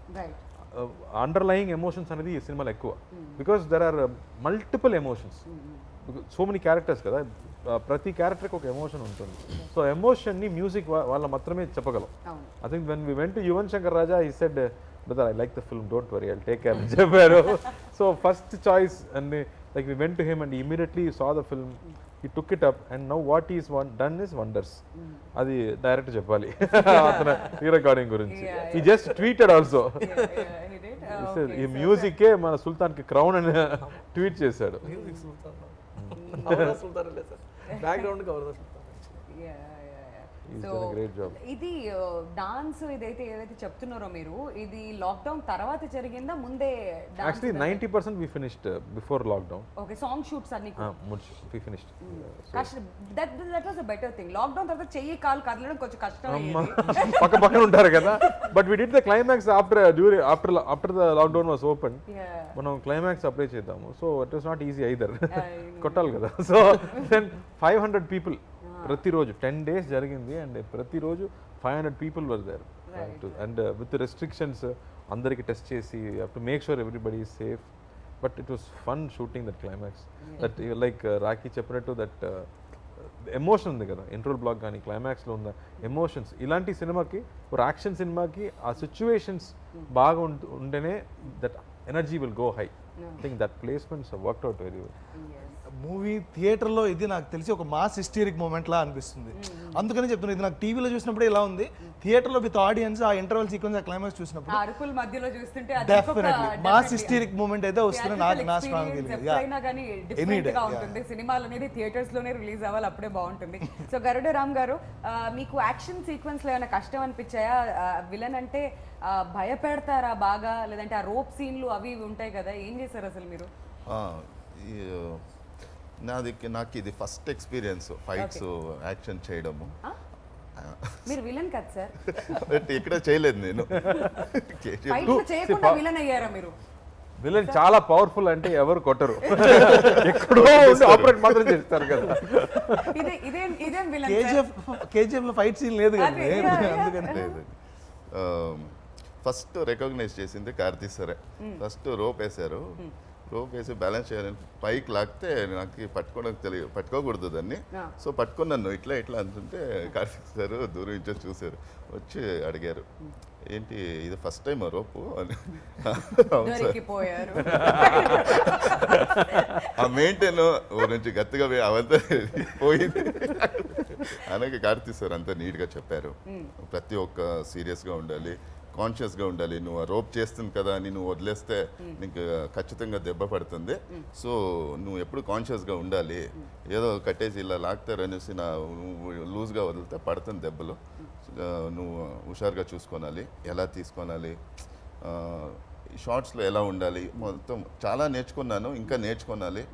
అండర్లయింగ్ ఎమోషన్స్ అనేది ఈ సినిమాలో ఎక్కువ, because there are multiple emotions, so many characters కదా, ప్రతి క్యారెక్టర్కి ఒక ఎమోషన్ ఉంటుంది. సో ఎమోషన్ని మ్యూజిక్ వాళ్ళ మాత్రమే చెప్పగలం. I think when we went to Yuvan Shankar Raja, he said brother, I like the film, don't worry, I'll take care అని చెప్పారు. So first choice and like we went to him and he immediately saw the film, he took it up and now what he's done is wonders. అది direct చెప్పాలి అతను ఈ recording గురించి. he just tweeted also, he said ఈ మ్యూజికే మన సుల్తాన్కి crown అని tweet చేశాడు. Music Sultan. Avara Sultan le sir. Background ka Avara Sultan. He's so done a great job. ఇది డాన్స్ ఏదైతే చెప్తున్నారో మీరు, ఇది లాక్డౌన్ తర్వాత జరిగిందా ముందే? Actually 90% we finished before lockdown. Okay, song shoots అన్ని we finished. కష్టం. That was a better thing. Lockdown తర్వాత చెయ్యి కాలు కదలడం కొంచెం కష్టం పక్క పక్కన ఉంటారు కదా, but we did the climax after the lockdown was open. మనం క్లైమాక్స్ అప్లై చేద్దాము, so it was not easy either, కొట్టాలి కదా. సో దెన్ 500 people ప్రతిరోజు 10 days జరిగింది, అండ్ ప్రతిరోజు 500 people were there, and with restrictions అందరికి టెస్ట్ చేసి to make sure everybody is safe. But it was fun shooting that climax, that like Rakhi చెప్పినట్టు that emotion ఉంది కదా, ఇంట్రోల్ బ్లాక్ కానీ క్లైమాక్స్లో ఉన్న ఎమోషన్స్, ఇలాంటి సినిమాకి, ఒక యాక్షన్ సినిమాకి ఆ సిచ్యువేషన్స్ బాగా ఉంటేనే that energy will go high. I think that placements worked out very well. Movie థియేటర్లో ఇది నాకు తెలిసి ఒక మాస్ హిస్టరిక్ మూమెంట్ లా అనిపిస్తుంది. అందుకని చెప్తున్నాను, ఇది నాకు టీవీలో చూసినప్పుడు ఇలా ఉంది, థియేటర్లో విత్ ఆడియన్స్ ఆ ఇంటర్వల్ సీక్వెన్స్, ఆ క్లైమాక్స్ చూసినప్పుడు అరుపుల మధ్యలో చూస్తుంటే డెఫినెట్లీ మాస్ హిస్టరిక్ మూమెంట్ అయితే వస్తుంది. నా స్ట్రాంగ్ ఎప్పుడైనా కానీ డిఫరెంట్ గా ఉంటుంది. సినిమాలు అనేది థియేటర్స్ లోనే రిలీజ్ అవ్వాలి, అప్పుడే బాగుంటుంది. సో గరుడ రామ్ గారు, మీకు యాక్షన్ సీక్వెన్స్ లో ఏమైనా కష్టం అనిపించాయా? విలన్ అంటే భయపెడతారా బాగా, లేదంటే ఆ రోప్ సీన్లు అవి ఉంటాయి కదా, ఏం చేశారు అసలు మీరు? నాకు ఇది ఫస్ట్ ఎక్స్పీరియన్స్ ఫైట్స్ యాక్షన్ చేయడము. మీరు విలన్ కదా సార్? ఇక్కడ చేయలేదు నేను. ఫైట్ చేయకుండా విలన్ అయ్యారా మీరు? విలన్ చాలా పవర్ఫుల్ అంటే ఎవరు కొట్టరు, ఎక్కడో ఆపరేట్ మాత్రం చేస్తారు కదా. ఇదేం విలన్? కేజీఎఫ్ లో ఫైట్ సీన్ లేదు కదా, అందుకని లేదు. ఫస్ట్ రికగ్నైజ్ చేసింది కార్తీ సరే, ఫస్ట్ రోప్ వేశారు, రోప్ వేసి బ్యాలెన్స్ చేయాలని పైకి లాగితే నాకు పట్టుకోవడం తెలియదు, పట్టుకోకూడదు దాన్ని. ఆ. సో పట్టుకున్నాను ఇట్లా ఇట్లా అంటుంటే కార్తీక్ సార్ దూరం నుంచి చూశారు, వచ్చి అడిగారు ఏంటి ఇది ఫస్ట్ టైం రోపు అని. అవును సార్. దొరికిపోయారు. ఆ మెయింటైన్ ఓ నుంచి గట్టిగా అవంతా పోయింది అలాగే కార్తీక్ సార్ అంతా నీట్గా చెప్పారు. ప్రతి ఒక్క సీరియస్గా ఉండాలి, కాన్షియస్గా ఉండాలి. నువ్వు ఆ రోప్ చేస్తుంది కదా అని నువ్వు వదిలేస్తే నీకు ఖచ్చితంగా దెబ్బ పడుతుంది. సో నువ్వు ఎప్పుడు కాన్షియస్గా ఉండాలి. ఏదో కట్టేసి ఇలా లాగుతారు అనేసి నువ్వు లూజ్గా వదిలితే పడుతుంది దెబ్బలు. నువ్వు హుషారుగా చూసుకోవాలి, ఎలా తీసుకోవాలి, షార్ట్స్లో ఎలా ఉండాలి, మొత్తం చాలా నేర్చుకున్నాను, ఇంకా నేర్చుకోవాలి.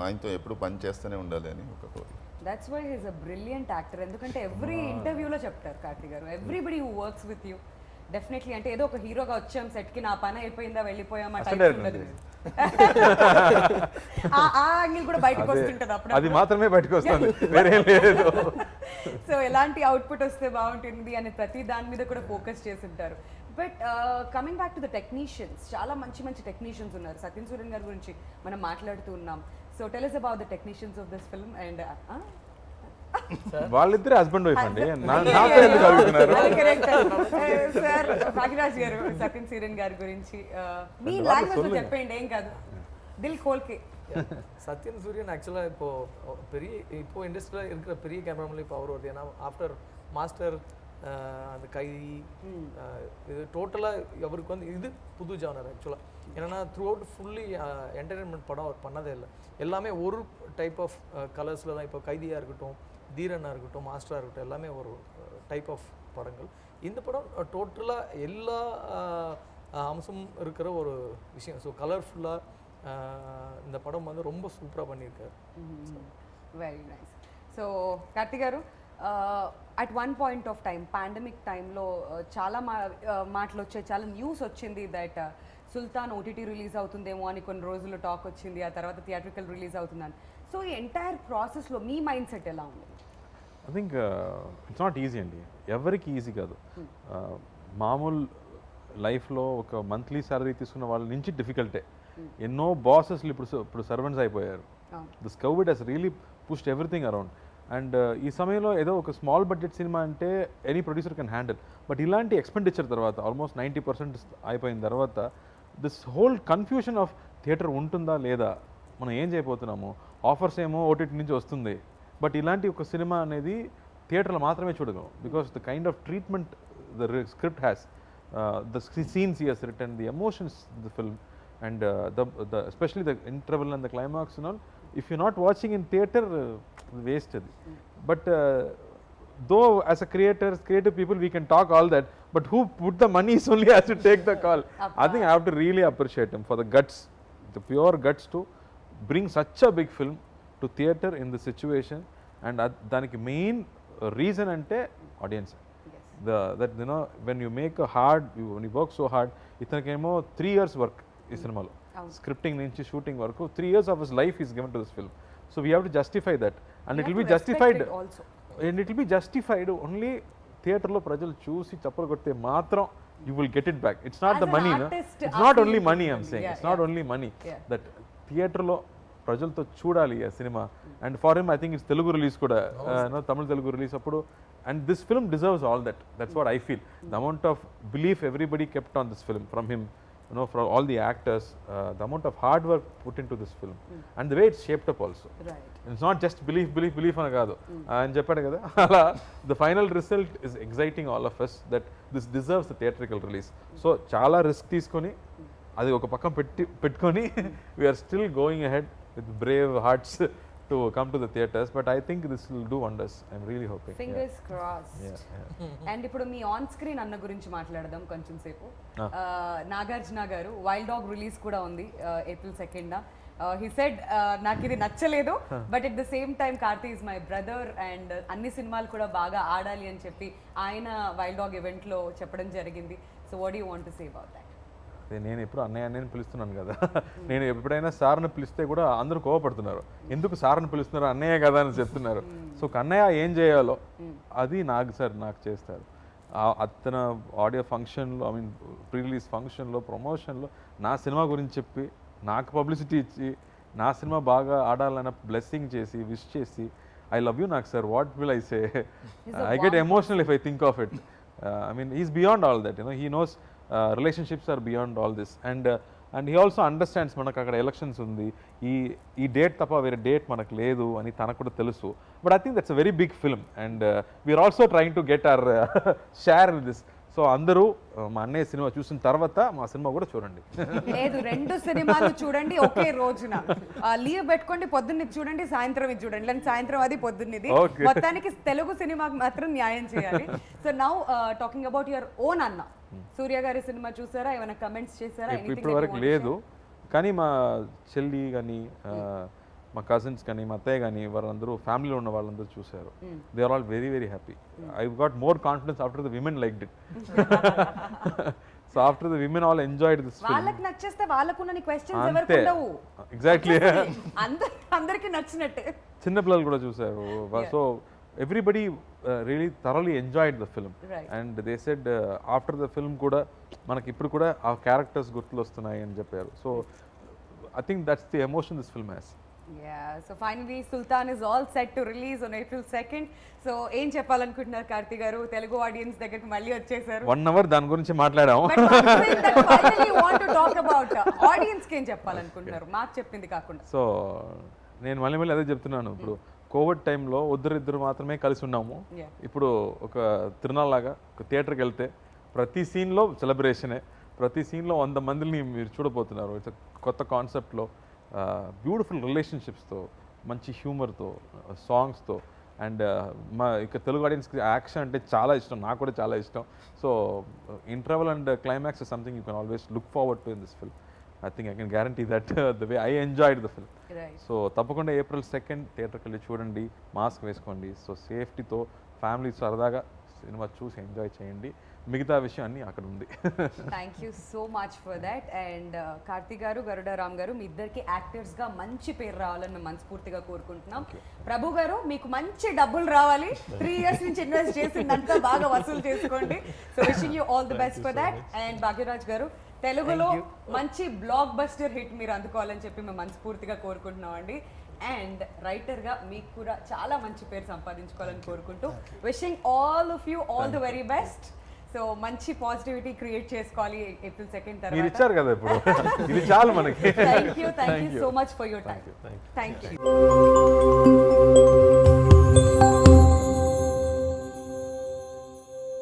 ఆయనతో ఎప్పుడు పని చేస్తూనే ఉండాలి అని ఒక కోరిక. That's why he's a brilliant actor. ఎందుకంటే ఎవ్రీ ఇంటర్వ్యూలో చెప్తారు కార్తీక్ గారు, everybody who works with you definitely అంటే ఏదో ఒక హీరోగా వచ్చాం సెట్కి, నా పని అయిపోయిందా వెళ్ళిపోయాం ఆ టైప్ ఉండదు. ఆ యాంగిల్ కూడా బయటకు వస్తుంటుంది అప్పుడు. అది మాత్రమే బయటకు వస్తుంది, వేరే లేదు. సో ఎలాంటి అవుట్పుట్ వస్తే బాగుంటుంది అని ప్రతి దాని మీద కూడా ఫోకస్ చేసి ఉంటారు. But coming back to the technicians, చాలా మంచి మంచి టెక్నీషియన్స్ ఉన్నారు. సత్యన్ సూర్యన్ గారి గురించి మనం మాట్లాడుతూ ఉన్నాం. So tell us about the technicians of this film and వాళ్ళిద్దరే హస్బెండ్ వైఫ్ అండి, నాతో ఎందుకు అడుగుతున్నారు? సార్ భాగ్యరాజ్ గారు సత్యన్ సూర్యన్ గారి గురించి మీ లాంగ్వేజ్ లో చెప్పండి, ఏం కాదు, దిల్ కోల్కే. சத்யன் சூரியன் ஆக்சுவலாக இப்போ இண்டஸ்ட்ரியில் இருக்கிற பெரிய கேமராமேன்ல இப்போ அவர் வருது. ஏன்னா ஆஃப்டர் மாஸ்டர் அந்த கைதி இது டோட்டலாக அவருக்கு வந்து இது புது ஜானர் ஆக்சுவலாக. ஏன்னா த்ரூ அவுட் ஃபுல்லி என்டர்டெயின்மெண்ட் படம் அவர் பண்ணதே இல்லை. எல்லாமே ஒரு டைப் ஆஃப் கலர்ஸில் தான். இப்போ கைதியாக இருக்கட்டும், தீரனாக இருக்கட்டும், மாஸ்டராக இருக்கட்டும், எல்லாமே ஒரு டைப் ஆஃப் படங்கள். இந்த படம் டோட்டலாக எல்லா அம்சமும் இருக்கிற ஒரு விஷயம். ஸோ கலர்ஃபுல்லாக இந்த படம் வந்து ரொம்ப சூப்பராக பண்ணியிருக்காரு. Very nice. సో కార్తిక్ గారు, at one point of time pandemic టైంలో చాలా మాటలు వచ్చాయి, చాలా న్యూస్ వచ్చింది దట్ సుల్తాన్ ఓటీటీ రిలీజ్ అవుతుందేమో అని కొన్ని రోజులు టాక్ వచ్చింది, ఆ తర్వాత థియేట్రికల్ రిలీజ్ అవుతుందని. సో ఈ ఎంటైర్ ప్రాసెస్లో మీ మైండ్ సెట్ ఎలా ఉంది? I think it's not easy అండి, ఎవరికి ఈజీ కాదు. మామూలు లైఫ్లో ఒక మంత్లీ శాలరీ తీసుకున్న వాళ్ళ నుంచి డిఫికల్టే. ఎన్నో బాసెస్లు ఇప్పుడు సర్వెంట్స్ అయిపోయారు. This Covid has really pushed everything around. And ఈ సమయంలో ఏదో ఒక స్మాల్ బడ్జెట్ సినిమా అంటే any producer can handle. But ఇలాంటి ఎక్స్పెండిచర్ తర్వాత ఆల్మోస్ట్ 90% అయిపోయిన తర్వాత this whole confusion of theatre ఉంటుందా లేదా, మనం ఏం చేయబోతున్నాము, ఆఫర్స్ ఏమో ఓటీటీ నుంచి వస్తుంది, బట్ ఇలాంటి ఒక సినిమా అనేది థియేటర్లో మాత్రమే చూడగలం. Because the kind of treatment the script has, the scenes he has written, the emotions the film, and especially the interval and the climax and all, if you're not watching in theater, waste it. But though as a creative people we can talk all that, but who put the money is only has to take the call. I think I have to really appreciate him for the guts, the pure guts to bring such a big film to theater in the situation. And daniki main reason ante audience. That you know, when you make a hard, when you work so hard, itanakemo 3 years work ఈ సినిమాలో, scripting నుంచి shooting వరకు 3 years of his life is given to this film. So we have to justify that, and it will be justified, and it will be justified only థియేటర్లో ప్రజలు చూసి చప్పలు కొడితే మాత్రం you will get it back. It's not the money, no? It's not only money, I'm saying. It's not only money. That థియేటర్లో ప్రజలతో చూడాలి ఆ cinema. And for him I think it's Telugu release కూడా, తమిళ తెలుగు రిలీజ్ అప్పుడు. And this film deserves all that. That's what I feel. The amount of belief everybody kept on this film from him, you know, from all the actors, the amount of hard work put into this film, and the way it's shaped up also. Right. And it's not just belief ana kaadu. And cheppadu kada, ala the final result is exciting all of us that this deserves a theatrical release. So chaala risk teeskoni adi oka pakkam pettukoni we are still going ahead with brave hearts to come to the theaters, but I think this will do wonders. I'm really hoping. Fingers crossed. Yeah. And ఇప్పుడు me on screen అన్న గురించి మాట్లాడదాం కొంచెం సేపు. నాగార్జున గారు wild dog release కూడా ఉంది April 2nd. He said నాకు ఇది నచ్చలేదు, but at the same time Karthi is my brother and అన్ని సినిమాలు కూడా బాగా ఆడాలి అని చెప్పి ఆయన వైల్డ్ డాగ్ ఈవెంట్లో చెప్పడం జరిగింది. So what you want to say about that? నేను ఎప్పుడు అన్నయ్య పిలుస్తున్నాను కదా, నేను ఎప్పుడైనా సార్ని పిలిస్తే కూడా అందరూ కోవపడుతున్నారు, ఎందుకు సార్ని పిలుస్తున్నారు, అన్నయ్య కదా అని చెప్తున్నారు. సో అన్నయ్య ఏం చేయాలో అది నాకు చేస్తారు. అతను ఆడియో ఫంక్షన్లో, ఐ మీన్ ప్రీ రిలీజ్ ఫంక్షన్లో, ప్రమోషన్లో నా సినిమా గురించి చెప్పి నాకు పబ్లిసిటీ ఇచ్చి నా సినిమా బాగా ఆడాలన్న బ్లెస్సింగ్ చేసి విష్ చేసి ఐ లవ్ యూ నాకు sir what will I say I get emotional if I think of it I mean is beyond all that he knows relationships are beyond all this and he also understands మనకు అక్కడ elections ఉంది ఈ date తప్ప వేరే date మనకు లేదు అని తనకు కూడా తెలుసు but I think that's a very big film and we're also trying to get our share in this so అందరూ మా అన్నయ్య సినిమా చూసిన తర్వాత మా సినిమా కూడా చూడండి. లేదు 2 సినిమాలు చూడండి ఒకే రోజున లీవ్ పెట్టుకోండి, పొద్దున్న ఇది చూడండి, సాయంత్రం ఇది చూడండి, లేదా సాయంత్రం అది పొద్దున్నది, Okay. మొత్తానికి తెలుగు సినిమాకి మాత్రం న్యాయం చేయాలి. So now talking about your own అన్న, సూర్య గారి సినిమా చూసారా, ఏమైనా కమెంట్స్ చేశారా? ఇప్పటి వరకు లేదు, కానీ మా చెల్లి కానీ మా కజిన్స్ కానీ మా అత్తయ్య కానీ వాళ్ళందరూ ఫ్యామిలీలో ఉన్న వాళ్ళందరూ చూశారు. They are all very very happy. I got more confidence after the women liked it. So after the women all enjoyed this film. వాళ్ళకి నచ్చేస్తే వాళ్ళకున్న క్వశ్చన్స్ ఎవరికి అంతే ఉండవు. ఎగ్జాక్ట్లీ అందరికి నచ్చినట్టే. చిన్న పిల్లలు కూడా చూశారు. So everybody really thoroughly enjoyed the film Right. And they said after the film కూడా మనకి ఇప్పుడు కూడా ఆ క్యారెక్టర్స్ గుర్తులు వస్తున్నాయి అని చెప్పారు. So I think that's the emotion this film has. Yeah, so finally Sultan is all set to release on April 2nd. So ఏం చెప్పాలనుకుంటున్నారు కార్తీ గారు? తెలుగు ఆడియన్స్ దగ్గరికి మళ్ళీ వచ్చేసారు. 1 hour దాని గురించి మాట్లాడాము. But one thing that finally you want to talk about, audience కి ఏం చెప్పాలనుకుంటున్నారు మాకు చెప్పింది కాకుండా? సో నేను మళ్ళీ అదే చెప్తున్నాను. ఇప్పుడు కోవిడ్ టైంలో ఇద్దరు మాత్రమే కలిసి ఉన్నాము. Yeah. ఇప్పుడు ఒక తిరునాళ్ళ లాగా ఒక థియేటర్కి వెళ్తే ప్రతి సీన్లో సెలబ్రేషనే, ప్రతి సీన్లో 100 మందిని మీరు చూడబోతున్నారు. ఇట్స్ కొత్త కాన్సెప్ట్లో బ్యూటిఫుల్ రిలేషన్షిప్స్తో, మంచి హ్యూమర్తో, సాంగ్స్తో అండ్ మా ఇక తెలుగు ఆడియన్స్కి యాక్షన్ అంటే చాలా ఇష్టం, నాకు కూడా చాలా ఇష్టం. So interval and climax is something you can always look forward to in this film. I think I can guarantee that the way I enjoyed the film. Right. So తప్పకుండా April 2nd థియేటర్కి వెళ్ళి చూడండి, mask వేసుకోండి. So సేఫ్టీతో family సరదాగా cinema చూసి enjoy చేయండి. మిగతా విషయం అన్నీ అక్కడ ఉంది. Thank you so much for that. And Karthi గారు, గరుడ రామ్ గారు, మీ ఇద్దరికి యాక్టర్స్గా మంచి పేరు రావాలని మేము మనస్ఫూర్తిగా కోరుకుంటున్నాం. ప్రభు గారు, మీకు మంచి డబ్బులు రావాలి. 3 years నుంచి ఇన్వెస్ట్ చేసిందంతా బాగా వసూలు చేసుకోండి. So wishing you all the best for that. And Bhagyaraj గారు, తెలుగులో మంచి బ్లాక్ బస్టర్ హిట్ మీరు అందుకోవాలని చెప్పి మేము మనస్ఫూర్తిగా కోరుకుంటున్నాం అండి. అండ్ రైటర్గా మీకు కూడా చాలా మంచి పేరు సంపాదించుకోవాలని కోరుకుంటూ wishing all of you all the very best. So మంచి పాజిటివిటీ క్రియేట్ చేసుకోవాలి April 2nd మీరు తర్వాత. ఇచ్చారు కదా ఇప్పుడు, ఇది చాలు మనకి. Thank you so much for your time. Thank you.